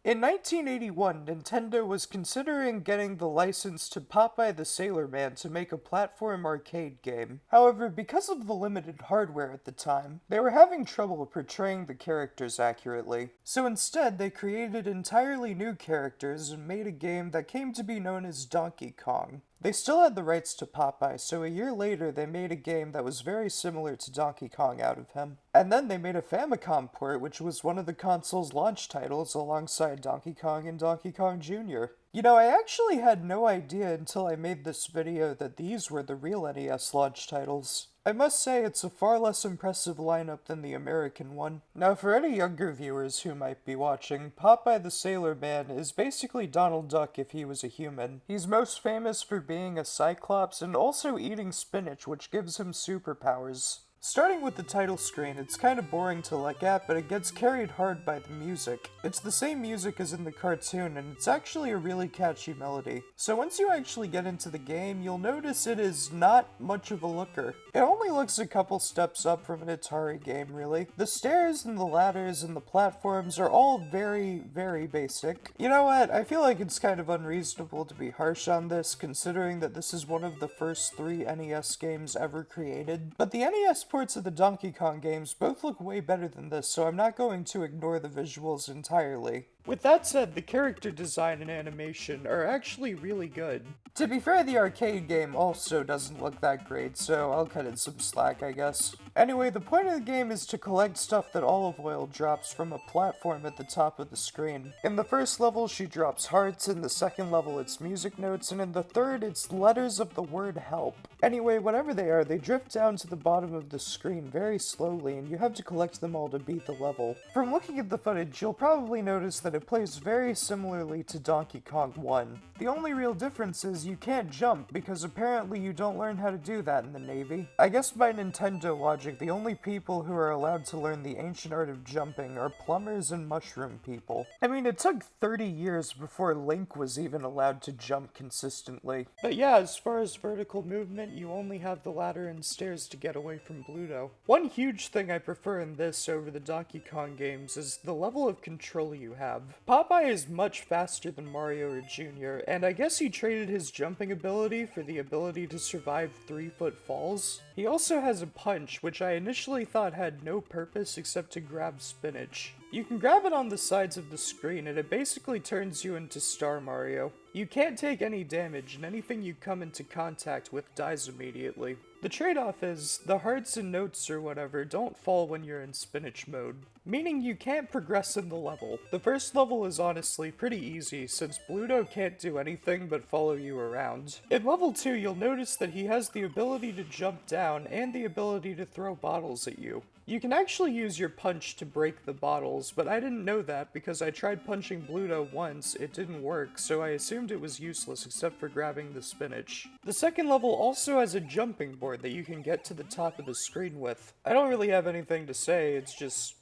In 1981, Nintendo was considering getting the license to Popeye the Sailor Man to make a platform arcade game. However, because of the limited hardware at the time, they were having trouble portraying the characters accurately. So instead, they created entirely new characters and made a game that came to be known as Donkey Kong. They still had the rights to Popeye, so a year later they made a game that was very similar to Donkey Kong out of him. And then they made a Famicom port, which was one of the console's launch titles alongside Donkey Kong and Donkey Kong Jr. You know, I actually had no idea until I made this video that these were the real NES launch titles. I must say it's a far less impressive lineup than the American one. Now for any younger viewers who might be watching, Popeye the Sailor Man is basically Donald Duck if he was a human. He's most famous for being a cyclops and also eating spinach, which gives him superpowers. Starting with the title screen, it's kind of boring to look at, but it gets carried hard by the music. It's the same music as in the cartoon, and it's actually a really catchy melody. So once you actually get into the game, you'll notice it is not much of a looker. It only looks a couple steps up from an Atari game, really. The stairs and the ladders and the platforms are all very, very basic. You know what? I feel like it's kind of unreasonable to be harsh on this, considering that this is one of the first 3 NES games ever created. But the NES ports of the Donkey Kong games both look way better than this, so I'm not going to ignore the visuals entirely. With that said, the character design and animation are actually really good. To be fair, the arcade game also doesn't look that great, so I'll cut it some slack, I guess. Anyway, the point of the game is to collect stuff that Olive Oyl drops from a platform at the top of the screen. In the first level, she drops hearts, in the second level it's music notes, and in the third it's letters of the word help. Anyway, whatever they are, they drift down to the bottom of the screen very slowly, and you have to collect them all to beat the level. From looking at the footage, you'll probably notice that it plays very similarly to Donkey Kong 1. The only real difference is you can't jump, because apparently you don't learn how to do that in the Navy. I guess by Nintendo logic, the only people who are allowed to learn the ancient art of jumping are plumbers and mushroom people. I mean, it took 30 years before Link was even allowed to jump consistently. But yeah, as far as vertical movement, you only have the ladder and stairs to get away from Bluto. One huge thing I prefer in this over the Donkey Kong games is the level of control you have. Popeye is much faster than Mario or Jr., and I guess he traded his jumping ability for the ability to survive 3-foot falls. He also has a punch, which I initially thought had no purpose except to grab spinach. You can grab it on the sides of the screen and it basically turns you into Star Mario. You can't take any damage and anything you come into contact with dies immediately. The trade-off is, the hearts and notes or whatever don't fall when you're in spinach mode, meaning you can't progress in the level. The first level is honestly pretty easy since Bluto can't do anything but follow you around. In level 2 you'll notice that he has the ability to jump down and the ability to throw bottles at you. You can actually use your punch to break the bottles, but I didn't know that because I tried punching Bluto once, it didn't work, so I assumed it was useless except for grabbing the spinach. The second level also has a jumping board that you can get to the top of the screen with. I don't really have anything to say, it's just,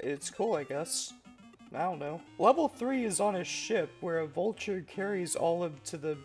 it's cool I guess. I don't know. Level 3 is on a ship where a vulture carries Olive to the...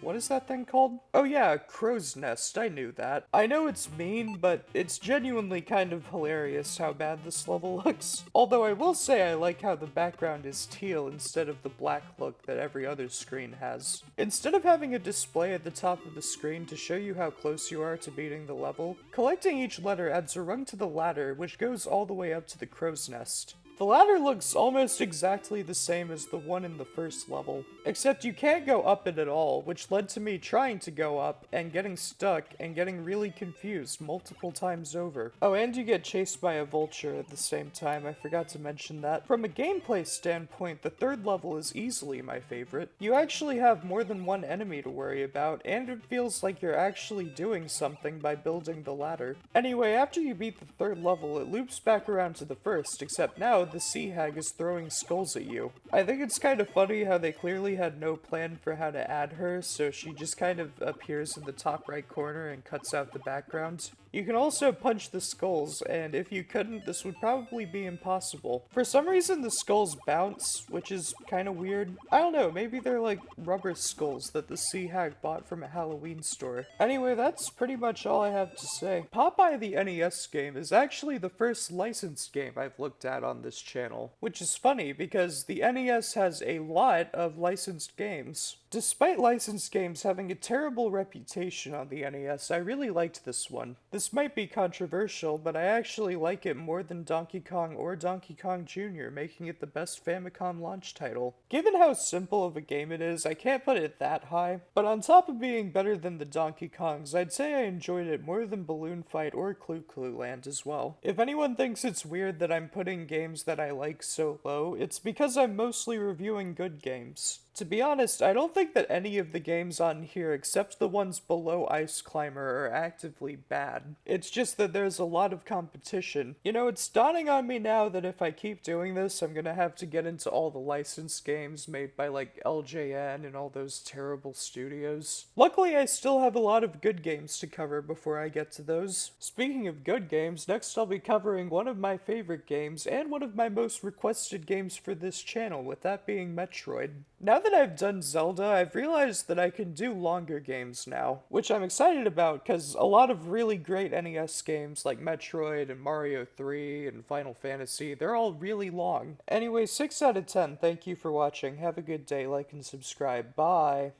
what is that thing called? Oh yeah, crow's nest, I knew that. I know it's mean, but it's genuinely kind of hilarious how bad this level looks. Although I will say I like how the background is teal instead of the black look that every other screen has. Instead of having a display at the top of the screen to show you how close you are to beating the level, collecting each letter adds a rung to the ladder which goes all the way up to the crow's nest. The ladder looks almost exactly the same as the one in the first level, except you can't go up it at all, which led to me trying to go up and getting stuck and getting really confused multiple times over. Oh, and you get chased by a vulture at the same time, I forgot to mention that. From a gameplay standpoint, the third level is easily my favorite. You actually have more than one enemy to worry about, and it feels like you're actually doing something by building the ladder. Anyway, after you beat the third level, it loops back around to the first, except now the sea hag is throwing skulls at you. I think it's kind of funny how they clearly had no plan for how to add her, so she just kind of appears in the top right corner and cuts out the background. You can also punch the skulls, and if you couldn't, this would probably be impossible. For some reason, the skulls bounce, which is kind of weird. I don't know, maybe they're like rubber skulls that the Sea Hag bought from a Halloween store. Anyway, that's pretty much all I have to say. Popeye the NES game is actually the first licensed game I've looked at on this channel, which is funny because the NES has a lot of licensed games. Despite licensed games having a terrible reputation on the NES, I really liked this one. This might be controversial, but I actually like it more than Donkey Kong or Donkey Kong Jr., making it the best Famicom launch title. Given how simple of a game it is, I can't put it that high, but on top of being better than the Donkey Kongs, I'd say I enjoyed it more than Balloon Fight or Clu Clu Land as well. If anyone thinks it's weird that I'm putting games that I like so low, it's because I'm mostly reviewing good games. To be honest, I don't think that any of the games on here, except the ones below Ice Climber, are actively bad. It's just that there's a lot of competition. You know, it's dawning on me now that if I keep doing this, I'm gonna have to get into all the licensed games made by like LJN and all those terrible studios. Luckily, I still have a lot of good games to cover before I get to those. Speaking of good games, next I'll be covering one of my favorite games and one of my most requested games for this channel, with that being Metroid. Now that I've done Zelda, I've realized that I can do longer games now, which I'm excited about because a lot of really great NES games like Metroid and Mario 3 and Final Fantasy, they're all really long. Anyway, 6 out of 10, thank you for watching, have a good day, like and subscribe, bye!